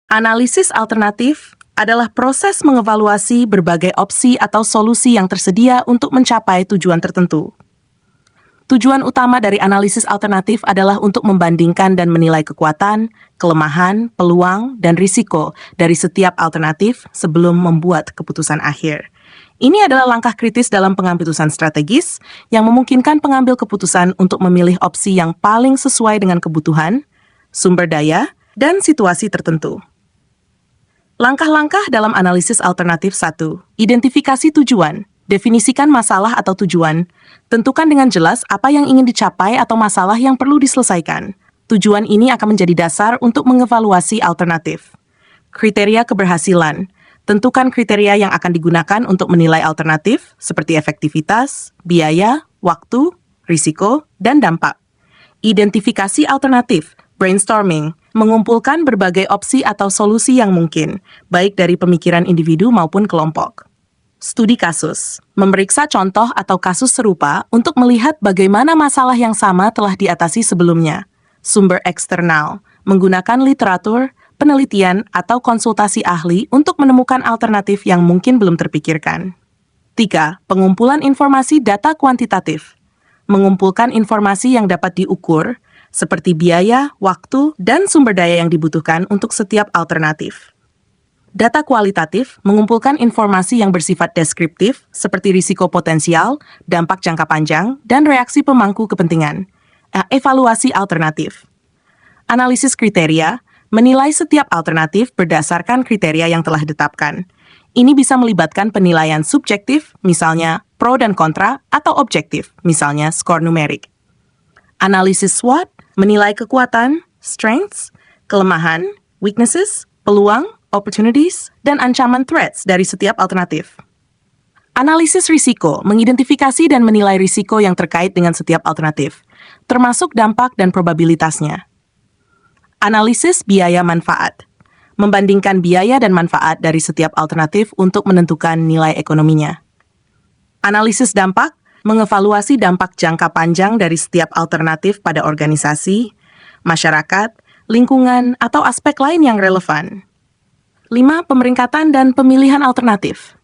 Analisis alternatif adalah proses mengevaluasi berbagai opsi atau solusi yang tersedia untuk mencapai tujuan tertentu. Tujuan utama dari analisis alternatif adalah untuk membandingkan dan menilai kekuatan, kelemahan, peluang, dan risiko dari setiap alternatif sebelum membuat keputusan akhir. Ini adalah langkah kritis dalam pengambilan strategis yang memungkinkan pengambil keputusan untuk memilih opsi yang paling sesuai dengan kebutuhan, sumber daya, dan situasi tertentu. Langkah-langkah dalam analisis alternatif 1. Identifikasi tujuan. Definisikan masalah atau tujuan. Tentukan dengan jelas apa yang ingin dicapai atau masalah yang perlu diselesaikan. Tujuan ini akan menjadi dasar untuk mengevaluasi alternatif. Kriteria keberhasilan. Tentukan kriteria yang akan digunakan untuk menilai alternatif, seperti efektivitas, biaya, waktu, risiko, dan dampak. Identifikasi alternatif. Brainstorming. Mengumpulkan berbagai opsi atau solusi yang mungkin, baik dari pemikiran individu maupun kelompok. Studi kasus, memeriksa contoh atau kasus serupa untuk melihat bagaimana masalah yang sama telah diatasi sebelumnya. Sumber eksternal, menggunakan literatur, penelitian, atau konsultasi ahli untuk menemukan alternatif yang mungkin belum terpikirkan. 3. Pengumpulan informasi data kuantitatif, mengumpulkan informasi yang dapat diukur, seperti biaya, waktu, dan sumber daya yang dibutuhkan untuk setiap alternatif. Data kualitatif mengumpulkan informasi yang bersifat deskriptif, seperti risiko potensial, dampak jangka panjang, dan reaksi pemangku kepentingan. Evaluasi alternatif. Analisis kriteria, menilai setiap alternatif berdasarkan kriteria yang telah ditetapkan. Ini bisa melibatkan penilaian subjektif, misalnya pro dan kontra, atau objektif, misalnya skor numerik. Analisis SWOT, menilai kekuatan, strengths, kelemahan, weaknesses, peluang, opportunities, dan ancaman threats dari setiap alternatif. Analisis risiko, mengidentifikasi dan menilai risiko yang terkait dengan setiap alternatif, termasuk dampak dan probabilitasnya. Analisis biaya manfaat, membandingkan biaya dan manfaat dari setiap alternatif untuk menentukan nilai ekonominya. Analisis dampak, mengevaluasi dampak jangka panjang dari setiap alternatif pada organisasi, masyarakat, lingkungan, atau aspek lain yang relevan. 5. Pemeringkatan dan pemilihan alternatif.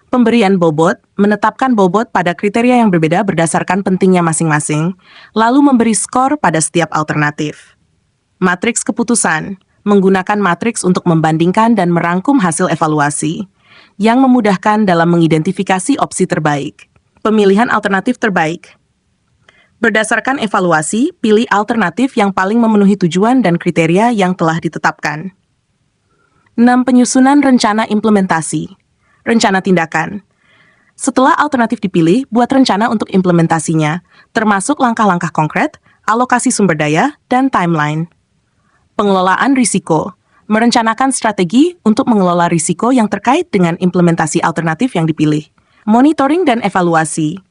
Pemberian bobot, menetapkan bobot pada kriteria yang berbeda berdasarkan pentingnya masing-masing, lalu memberi skor pada setiap alternatif. Matriks keputusan, menggunakan matriks untuk membandingkan dan merangkum hasil evaluasi, yang memudahkan dalam mengidentifikasi opsi terbaik. Pemilihan alternatif terbaik. Berdasarkan evaluasi, pilih alternatif yang paling memenuhi tujuan dan kriteria yang telah ditetapkan. 6. Penyusunan rencana implementasi. Rencana tindakan. Setelah alternatif dipilih, buat rencana untuk implementasinya, termasuk langkah-langkah konkret, alokasi sumber daya, dan timeline. Pengelolaan risiko. Merencanakan strategi untuk mengelola risiko yang terkait dengan implementasi alternatif yang dipilih. Monitoring dan evaluasi.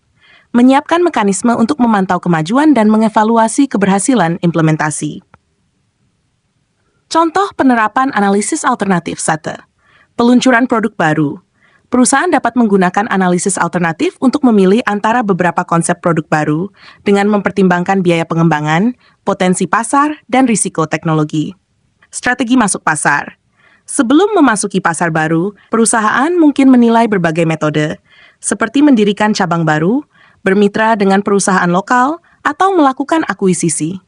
Menyiapkan mekanisme untuk memantau kemajuan dan mengevaluasi keberhasilan implementasi. Contoh penerapan analisis alternatif 1. Peluncuran produk baru. Perusahaan dapat menggunakan analisis alternatif untuk memilih antara beberapa konsep produk baru dengan mempertimbangkan biaya pengembangan, potensi pasar, dan risiko teknologi. Strategi masuk pasar. Sebelum memasuki pasar baru, perusahaan mungkin menilai berbagai metode, seperti mendirikan cabang baru, bermitra dengan perusahaan lokal, atau melakukan akuisisi.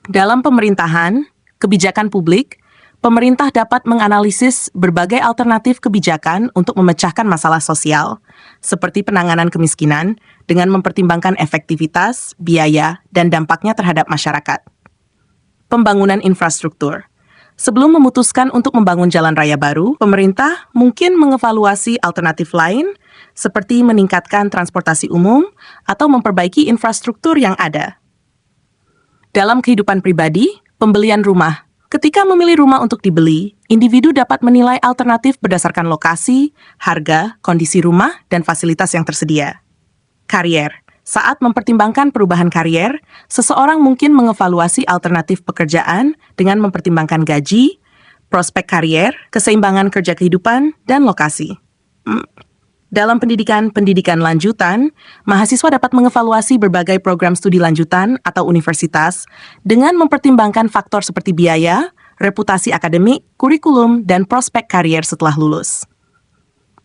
Dalam pemerintahan, kebijakan publik, pemerintah dapat menganalisis berbagai alternatif kebijakan untuk memecahkan masalah sosial, seperti penanganan kemiskinan, dengan mempertimbangkan efektivitas, biaya, dan dampaknya terhadap masyarakat. Pembangunan infrastruktur. Sebelum memutuskan untuk membangun jalan raya baru, pemerintah mungkin mengevaluasi alternatif lain, seperti meningkatkan transportasi umum atau memperbaiki infrastruktur yang ada. Dalam kehidupan pribadi, pembelian rumah. Ketika memilih rumah untuk dibeli, individu dapat menilai alternatif berdasarkan lokasi, harga, kondisi rumah, dan fasilitas yang tersedia. Karier. Saat mempertimbangkan perubahan karier, seseorang mungkin mengevaluasi alternatif pekerjaan dengan mempertimbangkan gaji, prospek karier, keseimbangan kerja kehidupan, dan lokasi. Dalam pendidikan lanjutan, mahasiswa dapat mengevaluasi berbagai program studi lanjutan atau universitas dengan mempertimbangkan faktor seperti biaya, reputasi akademik, kurikulum, dan prospek karier setelah lulus.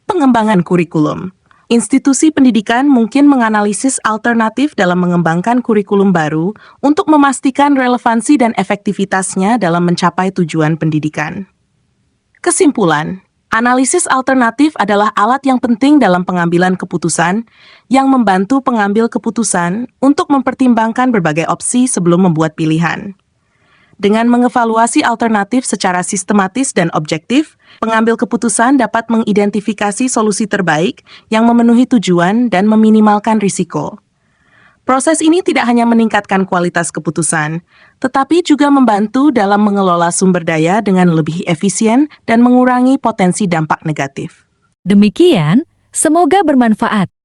Pengembangan kurikulum. Institusi pendidikan mungkin menganalisis alternatif dalam mengembangkan kurikulum baru untuk memastikan relevansi dan efektivitasnya dalam mencapai tujuan pendidikan. Kesimpulan, analisis alternatif adalah alat yang penting dalam pengambilan keputusan yang membantu pengambil keputusan untuk mempertimbangkan berbagai opsi sebelum membuat pilihan. Dengan mengevaluasi alternatif secara sistematis dan objektif, pengambil keputusan dapat mengidentifikasi solusi terbaik yang memenuhi tujuan dan meminimalkan risiko. Proses ini tidak hanya meningkatkan kualitas keputusan, tetapi juga membantu dalam mengelola sumber daya dengan lebih efisien dan mengurangi potensi dampak negatif. Demikian, semoga bermanfaat.